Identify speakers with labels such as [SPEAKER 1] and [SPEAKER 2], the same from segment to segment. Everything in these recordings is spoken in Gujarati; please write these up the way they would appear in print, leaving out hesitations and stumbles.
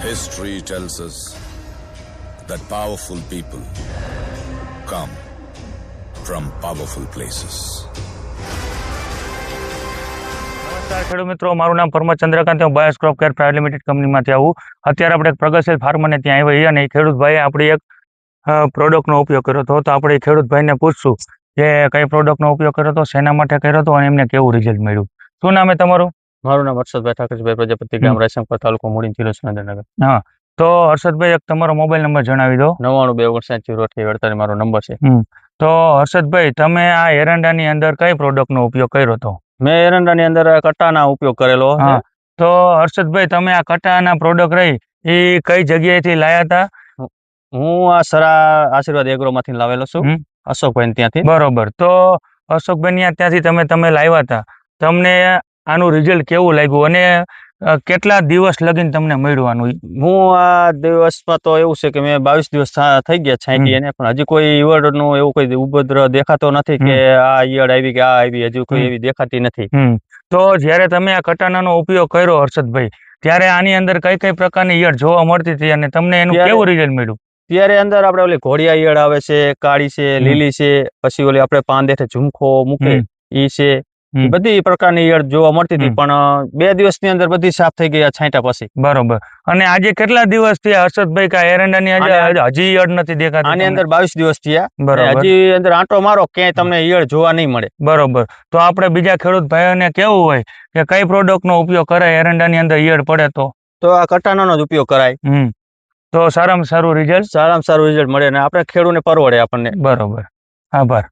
[SPEAKER 1] History tells us that powerful people come from powerful places.
[SPEAKER 2] નમસ્કાર ખેડૂત મિત્રો, મારું નામ પરમત ચંદ્રકાંત, હું BIOS crop care private limited કંપનીમાંથી આવું. અત્યારે આપણે એક પ્રગતિશીલ ફાર્મરને ત્યાં આવ્યા અને એ ખેડૂતભાઈએ આપણી એક પ્રોડક્ટનો ઉપયોગ કર્યો હતો. તો આપણે એ ખેડૂતભાઈને પૂછશું કે કઈ પ્રોડક્ટનો ઉપયોગ કર્યો હતો, શેના માટે કર્યો હતો અને એમને કેવું રિઝલ્ટ મળ્યું. શું નામ છે તમારું?
[SPEAKER 3] મારું નામ હર્ષદભાઈ ઠાકરભાઈ પ્રજાપતિ, ગામ રાયશંકર, તાલુકો મૂડી, જિલ્લો સુરેન્દ્રનગર.
[SPEAKER 2] હા, તો હર્ષદભાઈ એક તમારો મોબાઈલ નંબર જણાવી દો.
[SPEAKER 3] 99 મારો નંબર છે.
[SPEAKER 2] તો હર્ષદભાઈ, તમે આ એરંડાની અંદર કઈ પ્રોડક્ટનો ઉપયોગ કર્યો હતો?
[SPEAKER 3] મેં એરંડાની અંદર કટ્ટાના ઉપયોગ કરેલો છે.
[SPEAKER 2] હા, તો હર્ષદભાઈ, તમે આ કટ્ટાના પ્રોડક્ટ રહી એ કઈ જગ્યાએથી લાયા હતા?
[SPEAKER 3] હું આ સરા આશીર્વાદ એગ્રોમાંથી લાવેલો છું, અશોકભાઈ ત્યાંથી.
[SPEAKER 2] બરોબર. તો અશોકભાઈ ત્યાંથી તમે લાવ્યા હતા, તમને આનું રિઝલ્ટ કેવું લાગ્યું અને કેટલા દિવસ લગીને તમને મળ્યું આનું?
[SPEAKER 3] હું આ દિવસમાં તો એવું છે કે મેં 22 દિવસ થઈ ગયા છાંટી એને, પણ હજી કોઈ ઈયળનો એવું કોઈ ઉપદ્રવ દેખાતો નથી કે આ ઈયળ આવી કે આ આવી, હજી કોઈ એવી દેખાતી નથી.
[SPEAKER 2] તો જ્યારે તમે આ કટાનાનો ઉપયોગ કર્યો હર્ષદભાઈ, ત્યારે આની અંદર કઈ કઈ પ્રકારની ઈયળ જોવા મળતી હતી અને તમને એનું કેવું રિઝલ્ટ મળ્યું?
[SPEAKER 3] ત્યારે અંદર આપણે ઓલી ઘોડિયા ઈયળ આવે છે, કાળી છે, લીલી છે, પછી ઓલી આપણે પાંદેઠે ઝુમખો મૂકે ઈ છે, બધી પ્રકારની ઈયળ જોવા મળતી હતી. પણ 2 દિવસની અંદર બધી સાફ થઈ ગઈ છાંટ્યા પછી.
[SPEAKER 2] બરોબર. અને આજે કેટલા દિવસ થયા હર્ષદભાઈ કે એરંડાની હજી ઈયળ નથી દેખાતી?
[SPEAKER 3] આની અંદર 22 દિવસ થયા.
[SPEAKER 2] બરોબર.
[SPEAKER 3] હજી અંદર આંટો મારો ક્યાંય તમને ઈયળ જોવા નહીં મળે.
[SPEAKER 2] બરોબર. તો આપણે બીજા ખેડૂત ભાઈઓને કેવું હોય કે કઈ પ્રોડક્ટનો ઉપયોગ કરાય એરંડાની અંદર ઈયળ પડે તો
[SPEAKER 3] આ કટાણાનો જ ઉપયોગ કરાય.
[SPEAKER 2] તો સારામાં સારું રિઝલ્ટ
[SPEAKER 3] મળે અને આપણે ખેડૂતને પરવડે આપણને.
[SPEAKER 2] બરોબર. આભાર.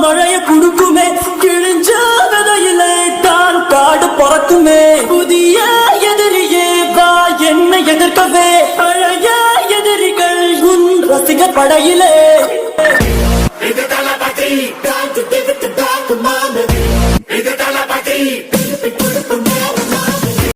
[SPEAKER 4] மழைய குடுக்குமே கிழிஞ்ச விதையிலே தான் காடு பறக்குமே புதிய எதிரியே வா என்னை எதிர்க்கவே பழைய எதிரிகள் உன் ரசிக படையிலே